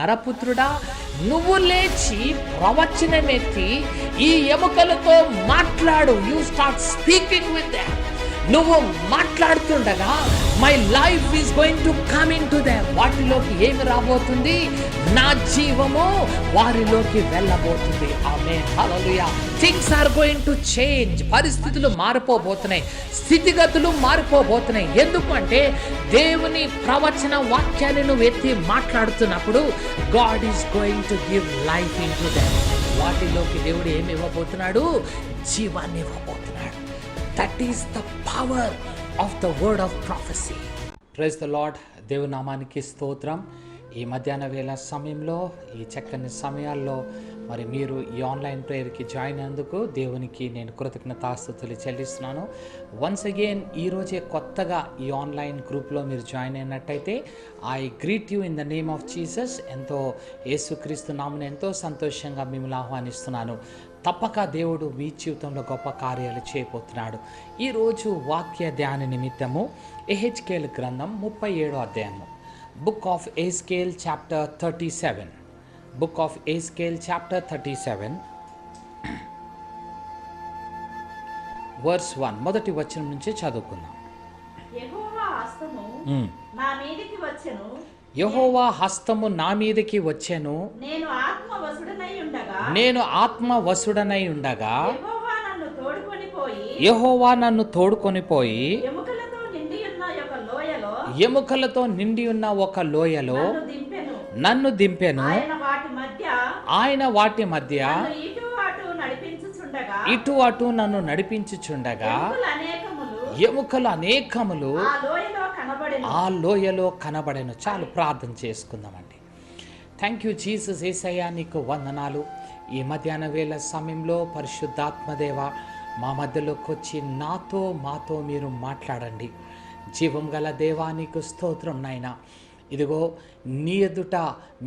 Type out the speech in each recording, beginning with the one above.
నరపుత్రుడా, నువ్వు లేచి ప్రవచనమెత్తి ఈ ఎముకలతో మాట్లాడు. You start speaking with them. నువ్వు మాట్లాడుతుండగా my life is going to come into them. వాటిలోకి ఏమి రాబోతుంది? నా జీవము వారిలోకి వెళ్ళబోతుంది. Amen, hallelujah. Things are going to change. పరిస్థితులు మారిపోబోతున్నాయి, స్థితిగతులు మారిపోబోతున్నాయి. ఎందుకంటే దేవుని ప్రవచన వాక్యాన్ని నువ్వు ఎత్తి మాట్లాడుతున్నప్పుడు God is going to give life into them. వాటిలోకి దేవుడు ఏమి ఇవ్వబోతున్నాడు? జీవాన్ని ఇవ్వబోతున్నాడు. That is the power of the word of prophecy. Praise the Lord. దేవుని నామానికి స్తోత్రం. ఈ మధ్యాహ్న వేళ సమయంలో, ఈ చక్కని సమయాల్లో మరి మీరు ఈ ఆన్లైన్ ప్రేయర్కి జాయిన్ అయినందుకు దేవునికి నేను కృతజ్ఞతాస్తుతులు చెల్లిస్తున్నాను. వన్స్ అగైన్ ఈరోజే కొత్తగా ఈ ఆన్లైన్ గ్రూప్లో మీరు జాయిన్ అయినట్టయితే I greet you in the name of Jesus. యేసుక్రీస్తు నామమున ఎంతో సంతోషంగా మిమ్మల్ని ఆహ్వానిస్తున్నాను. తప్పక దేవుడు మీ జీవితంలో గొప్ప కార్యాలు చేయబోతున్నాడు. ఈరోజు వాక్య ధ్యాన నిమిత్తము ఎహెచ్కేల్ గ్రంథం 37వ అధ్యాయము, book of Ezekiel chapter 37. Book of Ezekiel chapter 37 verse 1, మొదటి వచనం నుంచి చదువుకుందాం. యెహోవా హస్తము నా మీదికి వచ్చెను, యెహోవా హస్తము నా మీదకి వచ్చెను, నేను ఆత్మ వసుడనై ఉండగా యెహోవా నన్ను తోడుకొని పోయి ఎముకలతో నిండి ఉన్న ఒక లోయలో నన్ను దింపెను. ఆయన వాటి మధ్య ఇటు అటు నన్ను నడిపించుచుండగా ఎముకలు అనేకములు ఆ లోయలో కనబడెను. చాలు, ప్రార్థన చేసుకుందామండి. Thank you Jesus. యేసయ్యా నీకు వందనాలు. ఈ మధ్యాహ్న వేళ సమయంలో పరిశుద్ధాత్మదేవ మా మధ్యలోకి వచ్చి మాతో మీరు మాట్లాడండి. జీవం గల దేవా నీకు స్తోత్రం నాయనా. ఇదిగో నీ ఎదుట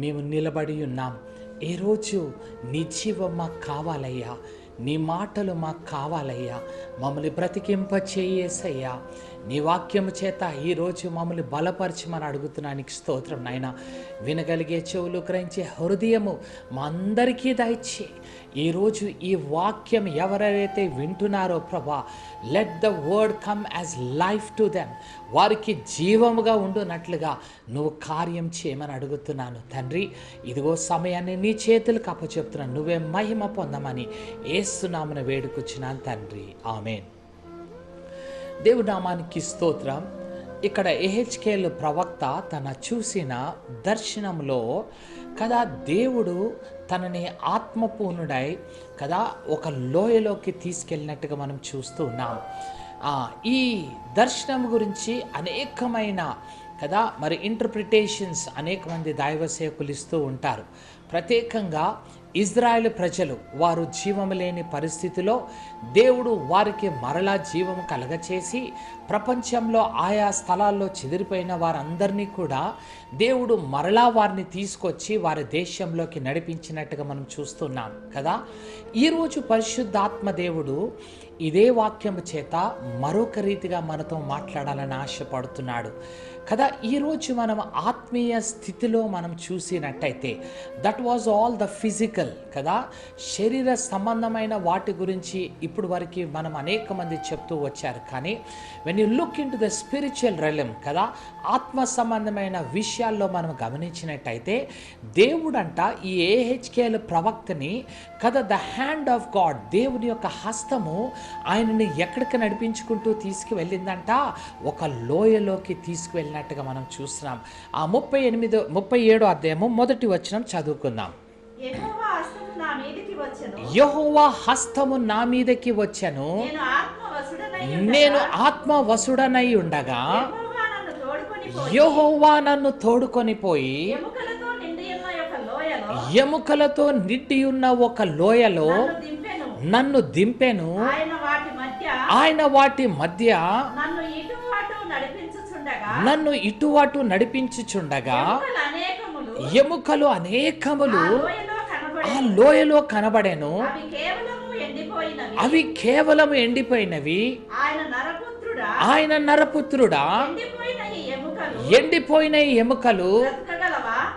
మేము నిలబడి ఉన్నాం. ఈరోజు నీ జీవం మాకు కావాలయ్యా, నీ మాటలు మాకు కావాలయ్యా. మమ్మల్ని బ్రతికింపచేయేసయ్యా. నీ వాక్యము చేత ఈరోజు మమ్మల్ని బలపరచమని అడుగుతున్నానికి స్తోత్రం నాయన. వినగలిగే చెవులు, గ్రహించే హృదయము మా అందరికీ దయచే. ఈరోజు ఈ వాక్యం ఎవరైతే వింటున్నారో ప్రభా, let the word come as life to them. వారికి జీవముగా ఉండునట్లుగా నువ్వు కార్యం చేయమని అడుగుతున్నాను తండ్రి. ఇదిగో సమయాన్ని నీ చేతులకు అప్పచెప్తున్నాను. నువ్వే మహిమ పొందమని యేసు నామమున వేడుకొచ్చినాను తండ్రి. ఆమేన్. దేవుడి నామానికి స్తోత్రం. ఇక్కడ ఎహెచ్కేల్ ప్రవక్త తన చూసిన దర్శనంలో కదా దేవుడు తనని ఆత్మపూర్ణుడై కదా ఒక లోయలోకి తీసుకెళ్ళినట్టుగా మనం చూస్తూ ఉన్నాం. ఈ దర్శనం గురించి అనేకమైన కదా మరి ఇంటర్ప్రిటేషన్స్ అనేక మంది దైవ సేవకులు ఇస్తూ ఉంటారు. ప్రత్యేకంగా ఇజ్రాయేల్ ప్రజలు వారు జీవము లేని పరిస్థితిలో దేవుడు వారికి మరలా జీవము కలగచేసి ప్రపంచంలో ఆయా స్థలాల్లో చెదిరిపోయిన వారందరినీ కూడా దేవుడు మరలా వారిని తీసుకొచ్చి వారి దేశంలోకి నడిపించినట్టుగా మనం చూస్తున్నాం కదా. ఈరోజు పరిశుద్ధాత్మ దేవుడు ఇదే వాక్యము చేత మరొక రీతిగా మనతో మాట్లాడాలని ఆశపడుతున్నాడు కదా. ఈరోజు మనం ఆత్మీయ స్థితిలో మనం చూసినట్టయితే that was all the physical కదా, శరీర సంబంధమైన వాటి గురించి ఇప్పుడు వరకు మనం అనేక మంది చెప్తూ వచ్చారు. కానీ when you look in to the spiritual realm కదా, ఆత్మ సంబంధమైన విషయాల్లో మనం గమనించినట్టయితే దేవుడంట ఈ ఏహెచ్కేల్ ప్రవక్తని కదా ద హ్యాండ్ ఆఫ్ గాడ్, దేవుని యొక్క హస్తము ఆయనని ఎక్కడికి నడిపించుకుంటూ తీసుకువెళ్ళిందంట, ఒక లోయలోకి తీసుకువెళ్ళినట్టుగా మనం చూస్తున్నాం. ఆ 37వ అధ్యాయము మొదటి వచనం చదువుకుందాం. యెహోవా హస్తము నా మీదకి వచ్చెను, నేను ఆత్మ వసుడనై ఉండగా యెహోవా నన్ను తోడుకొని పోయి ఎముకలతో నిండి ఉన్న ఒక లోయలో నన్ను దింపెను. ఆయన వాటి మధ్య నన్ను ఇటు అటు నడిపించుచుండగా ఎముకలు అనేకములు ఆ లోయలో కనబడెను. అవి కేవలం ఎండిపోయినవి. ఆయన నరపుత్రుడా, ఎండిపోయిన ఎముకలు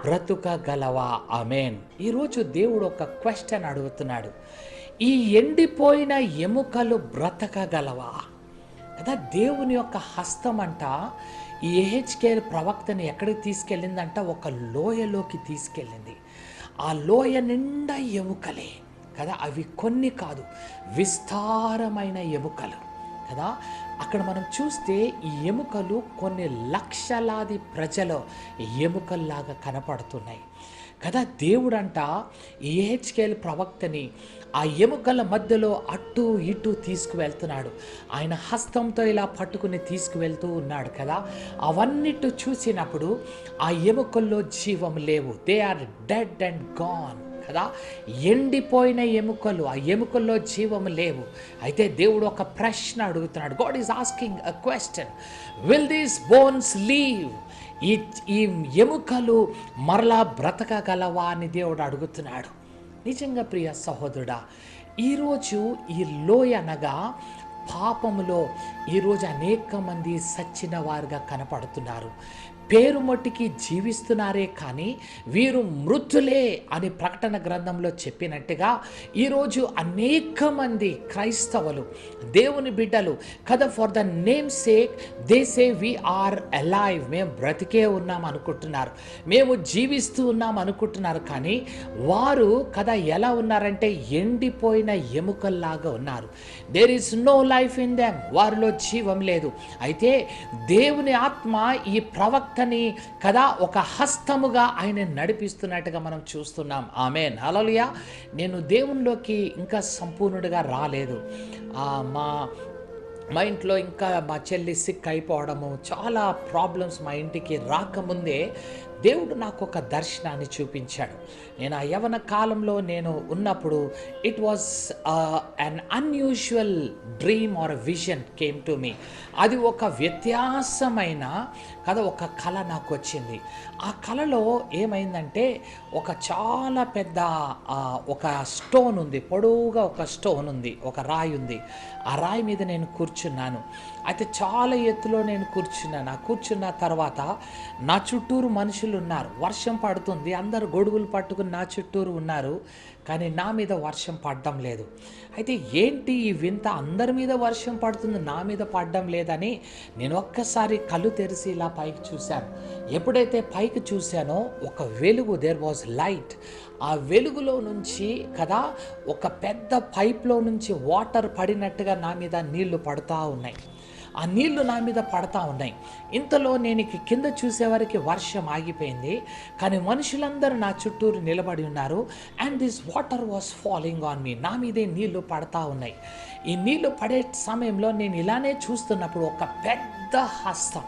బ్రతుకగలవా? ఆమేన్. ఈరోజు దేవుడు ఒక క్వశ్చన్ అడుగుతున్నాడు, ఈ ఎండిపోయిన ఎముకలు బ్రతకగలవా? కదా, దేవుని యొక్క హస్తం అంట ఈ యెహెజ్కేలు ప్రవక్తని ఎక్కడికి తీసుకెళ్ళిందంట? ఒక లోయలోకి తీసుకెళ్ళింది. ఆ లోయ నిండా ఎముకలే కదా, అవి కొన్ని కాదు, విస్తారమైన ఎముకలు కదా. అక్కడ మనం చూస్తే ఈ ఎముకలు కొన్ని లక్షలాది ప్రజల ఎముకల్లాగా కనపడుతున్నాయి కదా. దేవుడంట ఈ యెహెజ్కేలు ప్రవక్తని ఆ ఎముకల మధ్యలో అటు ఇటు తీసుకువెళ్తున్నాడు. ఆయన హస్తంతో ఇలా పట్టుకుని తీసుకువెళ్తూ ఉన్నాడు కదా. అవన్నిటి చూసినప్పుడు ఆ ఎముకల్లో జీవం లేవు. They are dead and gone కదా. ఎండిపోయిన ఎముకలు, ఆ ఎముకల్లో జీవం లేవు. అయితే దేవుడు ఒక ప్రశ్న అడుగుతున్నాడు. God is asking a question, will these bones live? ఈ ఎముకలు మరలా బ్రతకగలవా అని దేవుడు అడుగుతున్నాడు. నిజంగా ప్రియ సహోదరుడా, ఈరోజు ఈ లోయ అనగా పాపములో ఈరోజు అనేక మంది సచ్చిన వారుగా కనపడుతున్నారు. పేరు మట్టికి జీవిస్తున్నారే కానీ వీరు మృతులే అని ప్రకటన గ్రంథంలో చెప్పినట్టుగా ఈరోజు అనేక మంది క్రైస్తవులు, దేవుని బిడ్డలు కదా, for the name sake they say we are alive, మేము బ్రతికే ఉన్నాం అనుకుంటున్నారు, మేము జీవిస్తూ ఉన్నాం అనుకుంటున్నారు. కానీ వారు కదా ఎలా ఉన్నారంటే ఎండిపోయిన ఎముకల్లాగా ఉన్నారు. There is no life in them, వారిలో జీవం లేదు. అయితే దేవుని ఆత్మ ఈ ప్రవక్తని కదా ఒక హస్తముగా ఆయన నడిపిస్తున్నట్టుగా మనం చూస్తున్నాం. ఆమేన్, హల్లెలూయా. నేను దేవునిలోకి ఇంకా సంపూర్ణుడిగా రాలేదు. మా ఇంట్లో ఇంకా మా చెల్లి సిక్ అయిపోవడము, చాలా ప్రాబ్లమ్స్ మా ఇంటికి రాకముందే దేవుడు నాకు ఒక దర్శనాన్ని చూపించాడు. నేను ఆ యవన కాలంలో నేను ఉన్నప్పుడు it was an unusual dream or vision came to me. అది ఒక వ్యత్యాసమైన కదా ఒక కళ నాకు వచ్చింది. ఆ కళలో ఏమైందంటే ఒక చాలా పెద్ద ఒక స్టోన్ ఉంది, పొడవుగా ఒక స్టోన్ ఉంది, ఒక రాయి ఉంది. ఆ రాయి మీద నేను కూర్చున్నాను. అయితే చాలా ఎత్తులో నేను కూర్చున్నాను. ఆ కూర్చున్న తర్వాత నా చుట్టూరు మనుషులు ఉన్నారు. వర్షం పడుతుంది, అందరు గొడుగులు పట్టుకుని నా చుట్టూరు ఉన్నారు. కానీ నా మీద వర్షం పడడం లేదు. అయితే ఏంటి ఈ వింత, అందరి మీద వర్షం పడుతుంది, నా మీద పడడం లేదని నేను ఒక్కసారి కళ్ళు తెరిచి ఇలా పైకి చూశాను. ఎప్పుడైతే పైకి చూశానో ఒక వెలుగు, దేర్ వాజ్ లైట్. ఆ వెలుగులో నుంచి కదా ఒక పెద్ద పైప్లో నుంచి వాటర్ పడినట్టుగా నా మీద నీళ్లు పడుతూ ఉన్నాయి. ఆ నీళ్లు నా మీద పడతా ఉన్నాయి. ఇంతలో నేను కింద చూసేవారికి వర్షం ఆగిపోయింది. కానీ మనుషులందరూ నా చుట్టూరు నిలబడి ఉన్నారు. And this water was falling on me, నా మీదే నీళ్లు పడతా ఉన్నాయి. ఈ నీళ్లు పడే సమయంలో నేను ఇలానే చూస్తున్నప్పుడు ఒక పెద్ద హస్తం,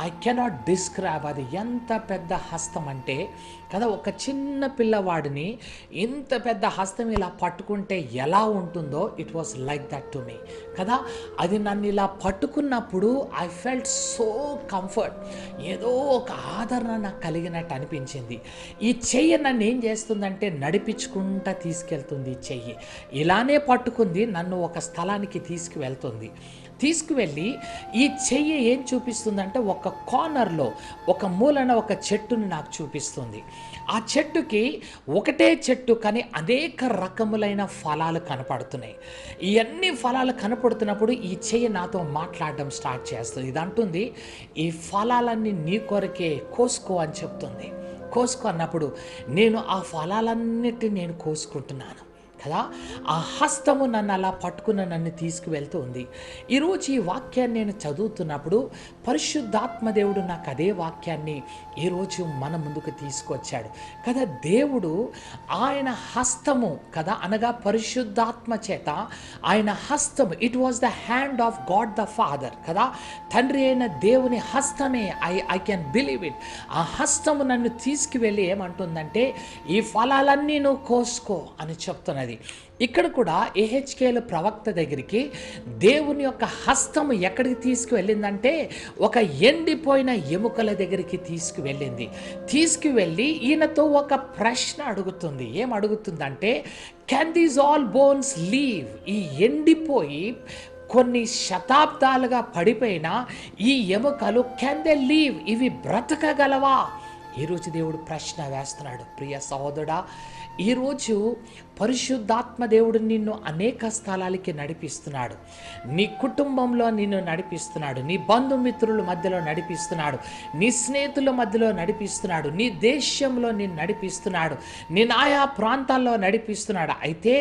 ఐ కెనాట్ డిస్క్రైబ్, అది ఎంత పెద్ద హస్తం అంటే కదా ఒక చిన్న పిల్లవాడిని ఇంత పెద్ద హస్తం ఇలా పట్టుకుంటే ఎలా ఉంటుందో it was like that to me కదా. అది నన్ను ఇలా పట్టుకున్నప్పుడు ఐ ఫెల్ట్ సో కంఫర్ట్, ఏదో ఒక ఆదరణ నాకు కలిగినట్టు అనిపించింది. ఈ చెయ్యి నన్ను ఏం చేస్తుందంటే నడిపించుకుంటా తీసుకెళ్తుంది. ఈ చెయ్యి ఇలానే పట్టుకుంది, నన్ను ఒక స్థలానికి తీసుకువెళ్తుంది. తీసుకువెళ్ళి ఈ చెయ్యి ఏం చూపిస్తుందంటే ఒక కార్నర్లో ఒక మూలన ఒక చెట్టును నాకు చూపిస్తుంది. ఆ చెట్టుకి ఒకటే చెట్టు కానీ అనేక రకములైన ఫలాలు కనపడుతున్నాయి. ఇవన్నీ ఫలాలు కనపడుతున్నప్పుడు ఈ చెయ్యి నాతో మాట్లాడడం స్టార్ట్ చేస్తుంది. ఇది అంటుంది, ఈ ఫలాలన్నీ నీ కొరకే, కోసుకో అని చెప్తుంది. కోసుకో అన్నప్పుడు నేను ఆ ఫలాలన్నిటిని నేను కోసుకుంటున్నాను కదా. ఆ హస్తము నన్ను అలా పట్టుకున్న నన్ను తీసుకువెళ్తూ ఉంది. ఈరోజు ఈ వాక్యాన్ని నేను చదువుతున్నప్పుడు పరిశుద్ధాత్మ దేవుడు నాకు అదే వాక్యాన్ని ఈరోజు మన ముందుకు తీసుకొచ్చాడు కదా. దేవుడు ఆయన హస్తము కదా అనగా పరిశుద్ధాత్మ చేత ఆయన హస్తము, it was the hand of God the father కదా, తండ్రి అయిన దేవుని హస్తమే. I can believe it. ఆ హస్తము నన్ను తీసుకువెళ్ళి ఏమంటుందంటే ఈ ఫలాలన్నీ నువ్వు కోసుకో అని చెప్తున్నది. ఇక్కడ కూడా యెహెజ్కేలు ప్రవక్త దగ్గరికి దేవుని యొక్క హస్తము ఎక్కడికి తీసుకువెళ్ళిందంటే ఒక ఎండిపోయిన ఎముకల దగ్గరికి తీసుకువెళ్ళింది. తీసుకువెళ్ళి ఈయనతో ఒక ప్రశ్న అడుగుతుంది. ఏం అడుగుతుందంటే, can these all bones live? ఈ ఎండిపోయి కొన్ని శతాబ్దాలుగా పడిపోయిన ఈ ఎముకలు కెన్ దే లీవ్? ఇవి బ్రతకగలవా? ఈరోజు దేవుడు ప్రశ్న వేస్తున్నాడు. ప్రియ సహోదరుడా, ఈరోజు పరిశుద్ధాత్మ దేవుడు నిన్ను అనేక స్థలాలకి నడిపిస్తున్నాడు. నీ కుటుంబంలో నిన్ను నడిపిస్తున్నాడు, నీ బంధుమిత్రుల మధ్యలో నడిపిస్తున్నాడు, నీ స్నేహితుల మధ్యలో నడిపిస్తున్నాడు, నీ దేశంలో నిన్ను నడిపిస్తున్నాడు, నేను ఆయా ప్రాంతాల్లో నడిపిస్తున్నాడు. అయితే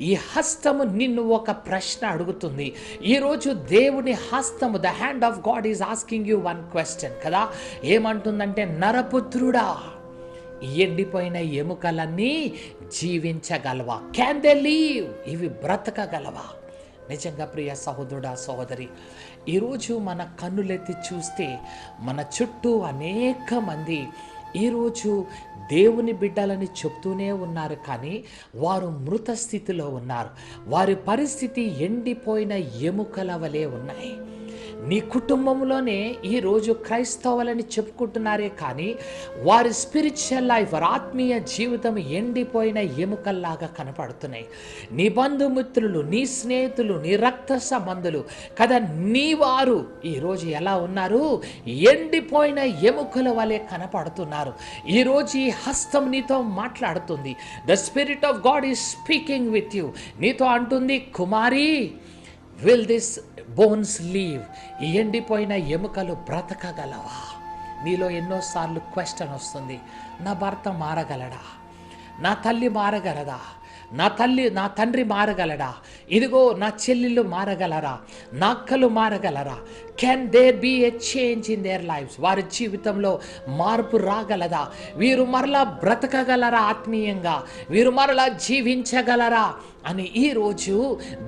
ఈ హస్తము నిన్ను ఒక ప్రశ్న అడుగుతుంది. ఈరోజు దేవుని హస్తము, the hand of God is asking you one question కదా. ఏమంటుందంటే, నరపుత్రుడా, ఎండిపోయిన ఎముకలన్నీ జీవించగలవా? Can they live? ఇవి బ్రతకగలవా? నిజంగా ప్రియ సహోదరుడా, సహోదరి, ఈరోజు మన కన్నులెత్తి చూస్తే మన చుట్టూ అనేక మంది ఈరోజు దేవుని బిడ్డలని చెప్తూనే ఉన్నారు, కానీ వారు మృత స్థితిలో ఉన్నారు. వారి పరిస్థితి ఎండిపోయిన ఎముకల వలె ఉన్నాయి. నీ కుటుంబంలోనే ఈరోజు క్రైస్తవులని చెప్పుకుంటున్నారే, కానీ వారి స్పిరిచువల్ లైఫ్, వారి ఆత్మీయ జీవితం ఎండిపోయిన ఎముకల్లాగా కనపడుతున్నాయి. నీ బంధుమిత్రులు, నీ స్నేహితులు, నీ రక్త సంబంధులు కదా, నీ వారు ఈరోజు ఎలా ఉన్నారు? ఎండిపోయిన ఎముకల వలె కనపడుతున్నారు. ఈరోజు ఈ హస్తం నీతో మాట్లాడుతుంది. The spirit of God is speaking with you. నీతో అంటుంది, కుమారి, విల్ దిస్ బోన్స్ లీవ్? ఈ ఎండిపోయిన ఎముకలు బ్రతకగలవా? నీలో ఎన్నోసార్లు క్వశ్చన్ వస్తుంది, నా భర్త మారగలడా? నా తల్లి మారగలదా? నా తండ్రి మారగలడా? ఇదిగో నా చెల్లెళ్ళు మారగలరా? నా అక్కలు మారగలరా? Can there be a change in their lifes? వారి జీవితంలో మార్పు రాగలదా? వీరు మరలా బ్రతకగలరా? ఆత్మీయంగా వీరు మరలా జీవించగలరా అని ఈరోజు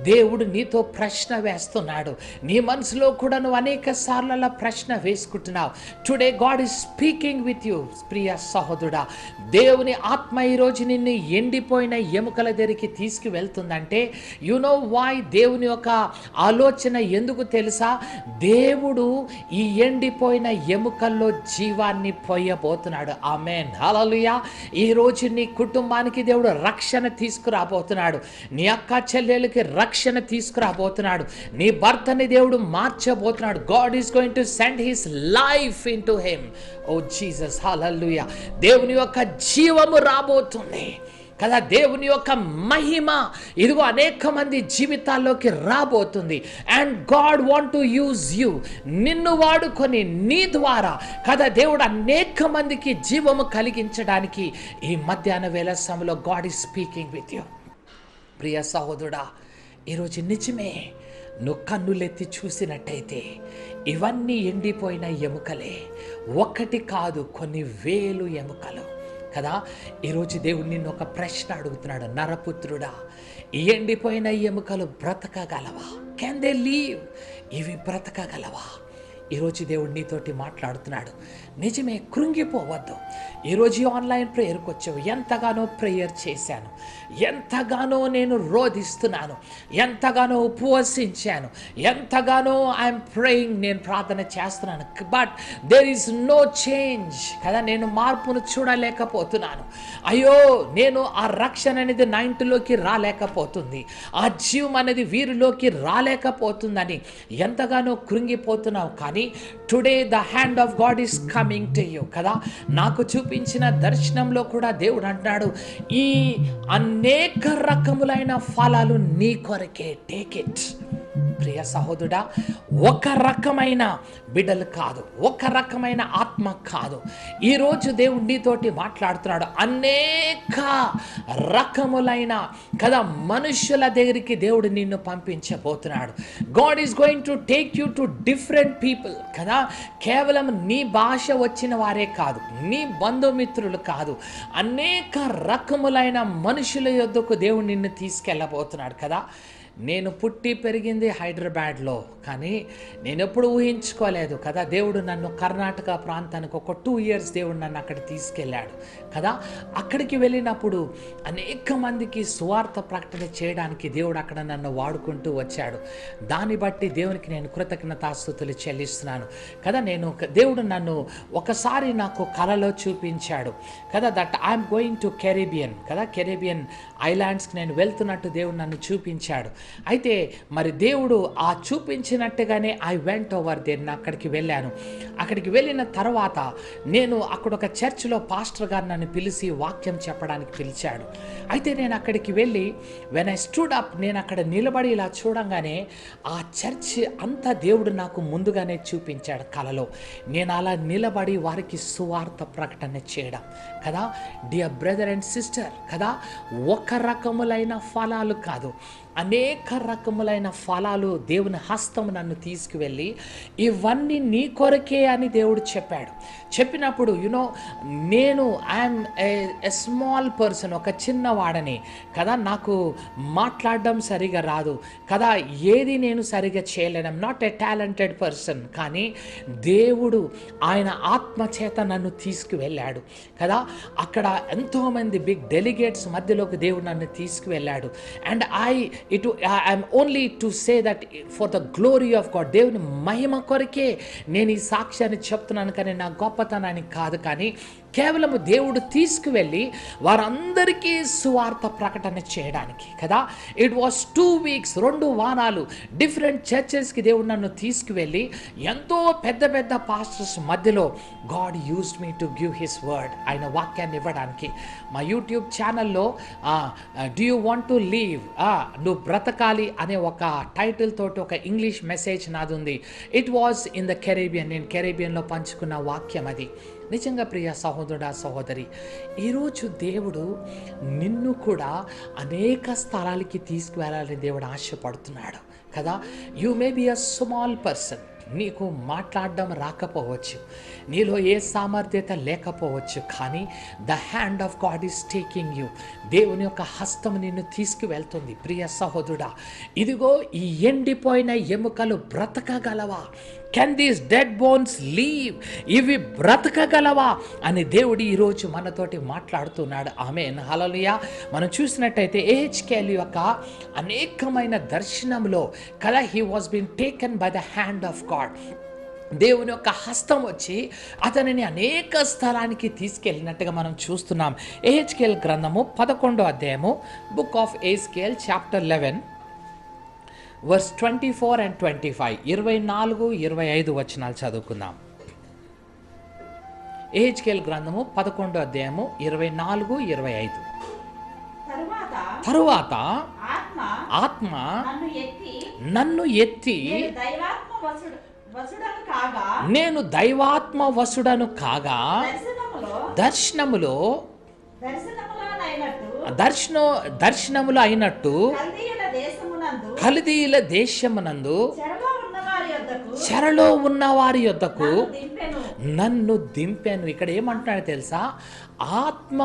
దేవుడు నీతో ప్రశ్న వేస్తున్నాడు. నీ మనసులో కూడా నువ్వు అనేక సార్లు ప్రశ్న వేసుకుంటున్నావు. Today God is speaking with you. ప్రియ సహోదరుడా, దేవుని ఆత్మ ఈరోజు నిన్ను ఎండిపోయిన ఎముకల దగ్గరికి తీసుకువెళ్తుందంటే, యు నో వై? దేవుని యొక్క ఆలోచన ఎందుకు తెలుసా? దేవుడు ఈ ఎండిపోయిన ఎముకల్లో జీవాన్ని పోయబోతున్నాడు. ఆమేన్, హల్లెలూయా. ఈరోజు నీ కుటుంబానికి దేవుడు రక్షణ తీసుకురాబోతున్నాడు. నీ అక్క చెల్లెలకి రక్షణ తీసుకురాబోతున్నాడు. నీ భర్తని దేవుడు మార్చబోతున్నాడు. God is going to send his life into him. O Jesus, hallelujah. దేవుని యొక్క జీవము రాబోతుంది కదా, దేవుని యొక్క మహిమ ఇదిగో అనేక మంది జీవితాల్లోకి రాబోతుంది. And God want to use you. నిన్ను వాడుకొని నీ ద్వారా కదా దేవుడు అనేక మందికి జీవము కలిగించడానికి ఈ మధ్యాహ్న వేళ సమయంలో God is speaking with you. ప్రియ సహోదరుడా, ఈరోజు నిజమే, నువ్వు కన్నులెత్తి చూసినట్టయితే ఇవన్నీ ఎండిపోయిన ఎముకలే. ఒకటి కాదు, కొన్ని వేలు ఎముకలు కదా. ఈరోజు దేవుడు నిన్ను ఒక ప్రశ్న అడుగుతున్నాడు, నరపుత్రుడా, ఈ ఎండిపోయిన ఎముకలు బ్రతకగలవా? Can they live? ఇవి బ్రతకగలవా? ఈరోజు దేవుడు నీతోటి మాట్లాడుతున్నాడు. నిజమే, కృంగిపోవద్దు. ఈరోజు ఆన్లైన్ ప్రేయర్కి వచ్చావు, ఎంతగానో ప్రేయర్ చేశాను, ఎంతగానో నేను రోధిస్తున్నాను, ఎంతగానో ఉపవసించాను, ఎంతగానో ఐఎమ్ ప్రేయింగ్, నేను ప్రార్థన చేస్తున్నాను. But there is no change కదా. నేను మార్పును చూడలేకపోతున్నాను. అయ్యో, నేను ఆ రక్షణ అనేది నా ఇంటిలోకి రాలేకపోతుంది, ఆ జీవం అనేది వీరిలోకి రాలేకపోతుందని ఎంతగానో కృంగిపోతున్నావు. కానీ today the hand of God is coming to you కదా. నాకు చూపించిన దర్శనంలో కూడా దేవుడు అంటున్నాడు, ఈ అనేక రకములైన ఫలాలు నీ కొరకే. Take it. ప్రియ సహోదరుడా, ఒక రకమైన బిడ్డలు కాదు, ఒక రకమైన ఆత్మ కాదు. ఈరోజు దేవుడు నీతోటి మాట్లాడుతున్నాడు. అనేక రకములైన కదా మనుషుల దగ్గరికి దేవుడు నిన్ను పంపించబోతున్నాడు. God is going to take you to different people కదా. కేవలం నీ భాష వచ్చిన వారే కాదు, నీ బంధుమిత్రులు కాదు, అనేక రకములైన మనుషుల యొద్దకు దేవుడు నిన్ను తీసుకెళ్ళబోతున్నాడు కదా. నేను పుట్టి పెరిగింది హైదరాబాద్లో, కానీ నేను ఎప్పుడు ఊహించుకోలేదు కదా. దేవుడు నన్ను కర్ణాటక ప్రాంతానికి ఒక 2 years దేవుడు నన్ను అక్కడ తీసుకెళ్ళాడు కదా. అక్కడికి వెళ్ళినప్పుడు అనేక మందికి సువార్త ప్రకటన చేయడానికి దేవుడు అక్కడ నన్ను వాడుకుంటూ వచ్చాడు. దాన్ని బట్టి దేవునికి నేను కృతజ్ఞతాస్తుతులు చెల్లిస్తున్నాను కదా. దేవుడు నన్ను ఒకసారి నాకు కలలో చూపించాడు కదా, that I'm going to Caribbean కదా. కెరీబియన్ ఐలాండ్స్కి నేను వెళ్తున్నట్టు దేవుడు నన్ను చూపించాడు. అయితే మరి దేవుడు ఆ చూపించినట్టుగానే ఐ వెంట్ ఓవర్ దేర్, నేను అక్కడికి వెళ్ళాను. అక్కడికి వెళ్ళిన తర్వాత నేను అక్కడ ఒక చర్చ్లో పాస్టర్ గారు నన్ను పిలిచి వాక్యం చెప్పడానికి పిలిచాడు. అయితే నేను అక్కడికి వెళ్ళి వెన్ ఐ స్టూడ్ అప్, నేను అక్కడ నిలబడి ఇలా చూడంగానే ఆ చర్చ్ అంతా దేవుడు నాకు ముందుగానే చూపించాడు కలలో. నేను అలా నిలబడి వారికి సువార్త ప్రకటన చేయడం కదా. డియర్ బ్రదర్ అండ్ సిస్టర్ కదా, ఒక రకములైన ఫలాలు కాదు, అనేక రకములైన ఫలాలు దేవుని హస్తం నన్ను తీసుకువెళ్ళి ఇవన్నీ నీ కొరకే అని దేవుడు చెప్పాడు. చెప్పినప్పుడు నేను ఐఎమ్ ఏ స్మాల్ పర్సన్, ఒక చిన్నవాడని కదా, నాకు మాట్లాడడం సరిగా రాదు కదా, ఏది నేను సరిగా చేయలేను, నాట్ ఏ టాలెంటెడ్ పర్సన్. కానీ దేవుడు ఆయన ఆత్మ చేత నన్ను తీసుకువెళ్ళాడు కదా. అక్కడ ఎంతోమంది బిగ్ డెలిగేట్స్ మధ్యలోకి దేవుడు నన్ను తీసుకువెళ్ళాడు. And I'm only to say that for the glory of God, దేవుని మహిమ కొరకే నేను ఈ సాక్ష్యాన్ని చెప్తున్నాను, కానీ నా గొప్పతనానికి కాదు, కానీ కేవలము దేవుడు తీసుకువెళ్ళి వారందరికీ సువార్త ప్రకటన చేయడానికి కదా. ఇట్ వాస్ 2 weeks, 2 వారాలు డిఫరెంట్ చర్చెస్కి దేవుడు నన్ను తీసుకువెళ్ళి ఎంతో పెద్ద పెద్ద పాస్టర్స్ మధ్యలో God used me to give his word, ఆయన వాక్యాన్ని ఇవ్వడానికి. మా యూట్యూబ్ ఛానల్లో do you want to leave, నువ్వు బ్రతకాలి అనే ఒక టైటిల్ తోటి ఒక ఇంగ్లీష్ మెసేజ్ నాది ఉంది. It was in the Caribbean, నేను కెరీబియన్లో పంచుకున్న వాక్యం అది. నిజంగా ప్రియ సహోదరుడా సహోదరి, ఈరోజు దేవుడు నిన్ను కూడా అనేక స్థలాలకి తీసుకువెళ్ళాలని దేవుడు ఆశపడుతున్నాడు కదా. You may be a small person, నీకు మాట్లాడడం రాకపోవచ్చు, నీలో ఏ సామర్థ్యత లేకపోవచ్చు, కానీ the hand of God is taking you. దేవుని యొక్క హస్తం నిన్ను తీసుకువెళ్తుంది. ప్రియ సహోదరుడా, ఇదిగో ఈ ఎండిపోయిన ఎముకలు బ్రతకగలవా? Can these dead bones live? ఇవి బ్రతకగలవా అని దేవుడు ఈరోజు మనతోటి మాట్లాడుతున్నాడు. ఆమేన్, హల్లెలూయా. మనం చూసినట్టయితే ఎహెచ్కేల్ యొక్క అనేకమైన దర్శనంలో కదా, he was been taken by the hand of God. దేవుని యొక్క హస్తం వచ్చి అతనిని అనేక స్థలానికి తీసుకెళ్ళినట్టుగా మనం చూస్తున్నాం. ఎహెచ్కేల్ గ్రంథము 11వ అధ్యాయము, book of Ezekiel chapter 11 verse 24 and 25, 24, 25 వచనాలు చదువుకుందాం. ఎహెచ్కేల్ గ్రంథము 11వ అధ్యాయము 24, 25. తరువాత ఆత్మ నన్ను ఎత్తి నేను దైవాత్మ వసుడను కాగా దర్శనములో అయినట్టు కల్దీయుల దేశమునందు చెరలో ఉన్న వారి యొద్దకు నన్ను దింపాను. ఇక్కడ ఏమంటున్నాడు తెలుసా? ఆత్మ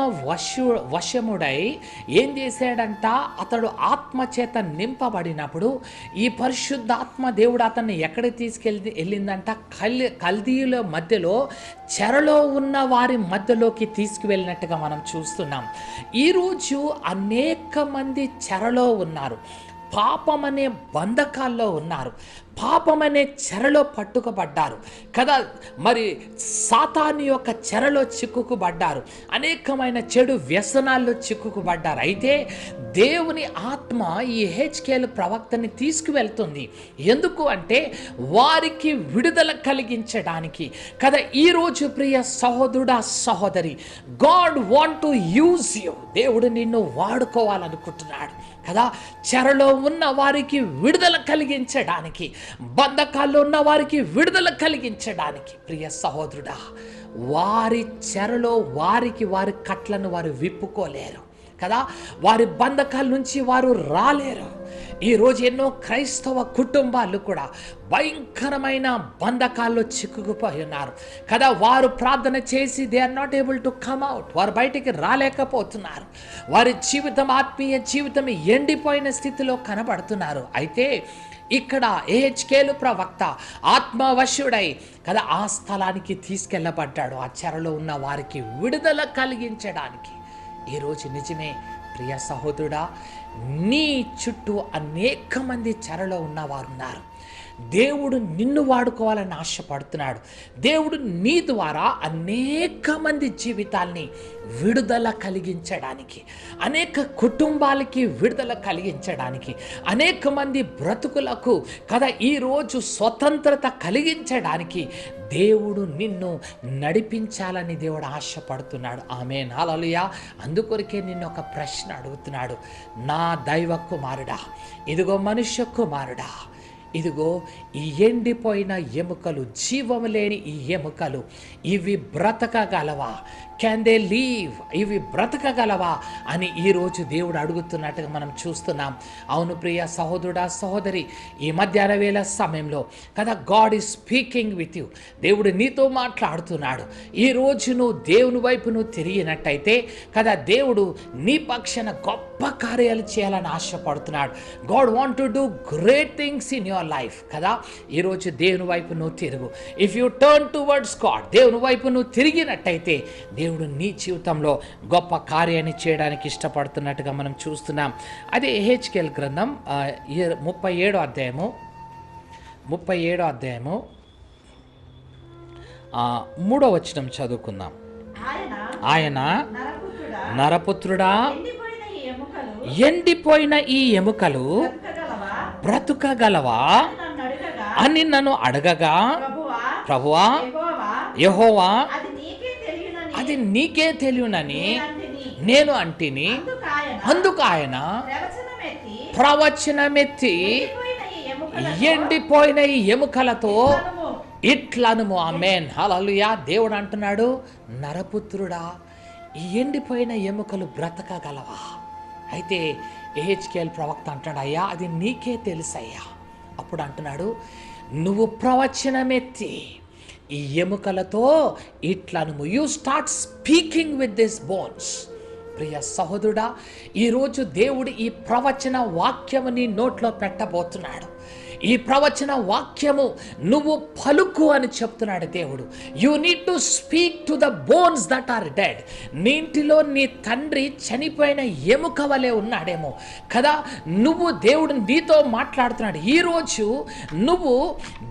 వశముడై ఏం చేశాడంట? అతడు ఆత్మ చేత నింపబడినప్పుడు ఈ పరిశుద్ధాత్మ దేవుడు అతన్ని ఎక్కడికి వెళ్ళిందంట? కల్దీయుల మధ్యలో చెరలో ఉన్న వారి మధ్యలోకి తీసుకువెళ్ళినట్టుగా మనం చూస్తున్నాం. ఈరోజు అనేక మంది చెరలో ఉన్నారు, పాపమనే బంధకాల్లో ఉన్నారు, పాపమనే చెరలో పట్టుకోబడ్డారు కదా. మరి సాతాను యొక్క చెరలో చిక్కుకుబడ్డారు, అనేకమైన చెడు వ్యసనాల్లో చిక్కుకుబడ్డారు. అయితే దేవుని ఆత్మ ఈ ఎహెచ్కేలు ప్రవక్తని తీసుకువెళ్తుంది. ఎందుకు అంటే వారికి విడుదల కలిగించడానికి కదా. ఈరోజు ప్రియ సహోదరుడా సహోదరి, God want to use you. దేవుడు నిన్ను వాడుకోవాలనుకుంటున్నాడు కదా. చెరలో ఉన్న వారికి విడుదల కలిగించడానికి, బంధకాల్లో ఉన్న వారికి విడుదల కలిగించడానికి ప్రియ సహోదరుడా, వారి చెరలో వారి కట్లను వారు విప్పుకోలేరు కదా, వారి బంధకాల నుంచి వారు రాలేరు. ఈరోజు ఎన్నో క్రైస్తవ కుటుంబాలు కూడా భయంకరమైన బంధకాల్లో చిక్కుకుపోయి ఉన్నారు కదా. వారు ప్రార్థన చేసి they are not able to come out, వారు బయటికి రాలేకపోతున్నారు. వారి జీవితం, ఆత్మీయ జీవితం ఎండిపోయిన స్థితిలో కనబడుతున్నారు. అయితే ఇక్కడ ఎహెచ్కేలు ప్రవక్త ఆత్మవశుడై కదా ఆ స్థలానికి తీసుకెళ్ళబడ్డాడు, ఆ చెరలో ఉన్న వారికి విడుదల కలిగించడానికి. ఈరోజు నిజమే ప్రియ సహోదరుడా, నీ చుట్టూ అనేక మంది చెరలో ఉన్నవారు ఉన్నారు. దేవుడు నిన్ను వాడుకోవాలని ఆశపడుతున్నాడు. దేవుడు నీ ద్వారా అనేక మంది జీవితాల్ని విడుదల కలిగించడానికి, అనేక కుటుంబాలకి విడుదల కలిగించడానికి, అనేక మంది బ్రతుకులకు కదా ఈరోజు స్వతంత్రత కలిగించడానికి దేవుడు నిన్ను నడిపించాలని దేవుడు ఆశపడుతున్నాడు. ఆమేన్, హల్లెలూయా. అందుకొరకే నిన్ను ఒక ప్రశ్న అడుగుతున్నాడు. నా దైవ కుమారుడా, ఇదిగో మనుష్య కుమారుడా, ఇదిగో ఈ ఎండిపోయిన ఎముకలు, జీవము లేని ఈ ఎముకలు, ఇవి బ్రతకగలవా? Can they live? ఇవి బ్రతకగలవా అని ఈరోజు దేవుడు అడుగుతున్నట్టుగా మనం చూస్తున్నాం. అవును ప్రియ సహోదరుడా, సహోదరి, ఈ మధ్యాహ్న వేళ సమయంలో కదా God is speaking with you. దేవుడు నీతో మాట్లాడుతున్నాడు. ఈరోజు నువ్వు దేవుని వైపు నువ్వు తిరిగినట్టయితే కదా దేవుడు నీ పక్షాన గొప్ప కార్యాలు చేయాలని ఆశపడుతున్నాడు. God want to do great things in your life కదా. ఈరోజు దేవుని వైపు నువ్వు తిరుగు. If you turn towards God, దేవుని వైపు నువ్వు తిరిగినట్టయితే దేవుడు నీ జీవితంలో గొప్ప కార్యాన్ని చేయడానికి ఇష్టపడుతున్నట్టుగా మనం చూస్తున్నాం. అదే యెహెజ్కేలు గ్రంథం 37వ అధ్యాయము 3వ వచనం చదువుకుందాం. ఆయన నరపుత్రుడా, ఎండిపోయిన ఈ ఎముకలు బ్రతుకగలవా అని నన్ను అడగగా, ప్రభువా యెహోవా, అది నీకే తెలియనని నేను అంటిని. అందుకు ఆయన ప్రవచనమెత్తి ఎండిపోయిన ఈ ఎముకలతో ఇట్లనుము. ఆమేన్, హల్లెలూయా. దేవుడు అంటున్నాడు, నరపుత్రుడా, ఈ ఎండిపోయిన ఎముకలు బ్రతకగలవా? అయితే యెహెజ్కేలు ప్రవక్త అంటాడు, అయ్యా అది నీకే తెలుసయ్యా. అప్పుడు అంటున్నాడు, నువ్వు ప్రవచనమెత్తి ఈ ఎముకలతో ఇట్లనుము. You start speaking with this bones. ప్రియ సహోదరుడా, ఈరోజు దేవుడు ఈ ప్రవచన వాక్యము నీ నోట్లో పెట్టబోతున్నాడు. ఈ ప్రవచన వాక్యము నువ్వు పలుకు అని చెప్తున్నాడు దేవుడు. You need to speak to the bones that are dead. నీ ఇంటిలో నీ తండ్రి చనిపోయిన ఎముక వలె ఉన్నాడేమో కదా. నువ్వు దేవుడు నీతో మాట్లాడుతున్నాడు. ఈరోజు నువ్వు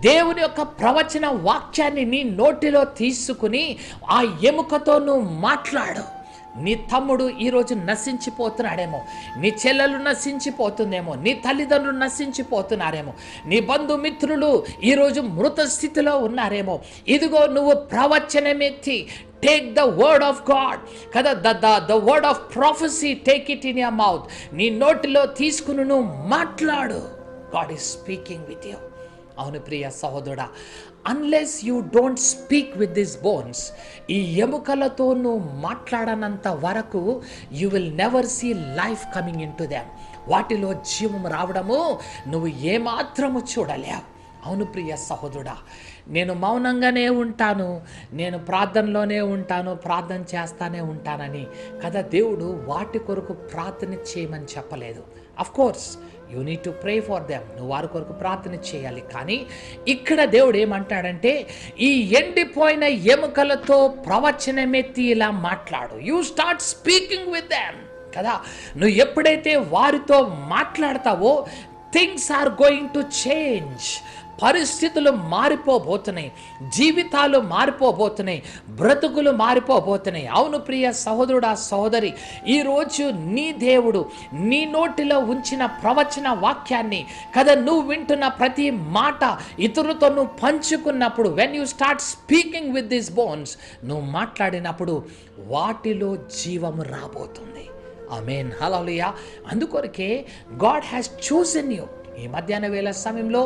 దేవుని యొక్క ప్రవచన వాక్యాన్ని నీ నోటిలో తీసుకుని ఆ ఎముకతో నువ్వు మాట్లాడు. నీ తమ్ముడు ఈరోజు నశించిపోతున్నాడేమో, నీ చెల్లెలు నశించిపోతుందేమో, నీ తల్లిదండ్రులు నశించిపోతున్నారేమో, నీ బంధుమిత్రులు ఈరోజు మృత స్థితిలో ఉన్నారేమో. ఇదిగో నువ్వు ప్రవచనమెత్తి take the word of God కదా, the word of prophecy, take it in your mouth. నీ నోటిలో తీసుకుని నువ్వు మాట్లాడు. God is speaking with you. అవును ప్రియ సహోదరుడా, unless you don't speak with this bones, ఈ ఎముకలతో నువ్వు మాట్లాడనంత వరకు you will never see life coming into them. వాటిలో జీవం రావడము నువ్వు ఏమాత్రము చూడలేవు. అవును ప్రియ సహోదరుడా, నేను మౌనంగానే ఉంటాను, నేను ప్రార్థనలోనే ఉంటాను, ప్రార్థన చేస్తానే ఉంటానని కదా దేవుడు వాటి కొరకు ప్రార్థన చేయమని చెప్పలేదు. Of course you need to pray for them. నువ్వు వారి కొరకు ప్రార్థన చేయాలి. కానీ ఇక్కడ దేవుడు ఏమంటాడంటే, ఈ ఎండిపోయిన ఎముకలతో ప్రవచనమెత్తి ఇలా మాట్లాడు. You start speaking with them కదా. నువ్వు ఎప్పుడైతే వారితో మాట్లాడతావో things are going to change. పరిస్థితులు మారిపోబోతున్నాయి, జీవితాలు మారిపోబోతున్నాయి, బ్రతుకులు మారిపోబోతున్నాయి. అవును ప్రియ సహోదరుడా, సహోదరి, ఈరోజు నీ దేవుడు నీ నోటిలో ఉంచిన ప్రవచన వాక్యాన్ని కదా, నువ్వు వింటున్న ప్రతి మాట ఇతరులతో నువ్వు పంచుకున్నప్పుడు, when you start speaking with this bones, నువ్వు మాట్లాడినప్పుడు వాటిలో జీవము రాబోతుంది. ఆమేన్, హల్లెలూయా. అందుకొరకే గాడ్ హ్యాస్ చూసెన్ యూ. ఈ మధ్యాహ్న వేళ సమయంలో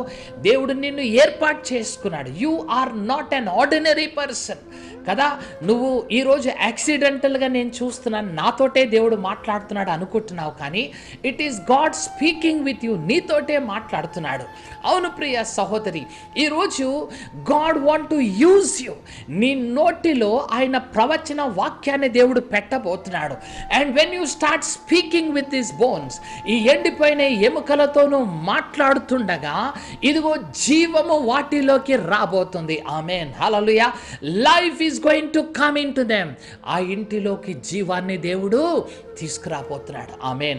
దేవుడు నిన్ను ఏర్పాటు చేసుకున్నాడు. You are not an ordinary person కదా. నువ్వు ఈరోజు యాక్సిడెంటల్గా నేను చూస్తున్నాను, నాతోటే దేవుడు మాట్లాడుతున్నాడు అనుకుంటున్నావు, కానీ it is God speaking with you. నీతోటే మాట్లాడుతున్నాడు. అవును ప్రియ సహోదరి, ఈరోజు God want to use you. నీ నోటిలో ఆయన ప్రవచన వాక్యాన్ని దేవుడు పెట్టబోతున్నాడు. And when you start speaking with this bones, ఈ ఎండిపోయిన ఎముకలతోనూ మాట్లాడుతుండగా ఇదిగో జీవము వాటిలోకి రాబోతుంది. Amen, hallelujah. Life is going to come into them. ఆ ఇంటిలోకి జీవాన్ని దేవుడు తీసుకురాబోతున్నాడు. ఆమేన్.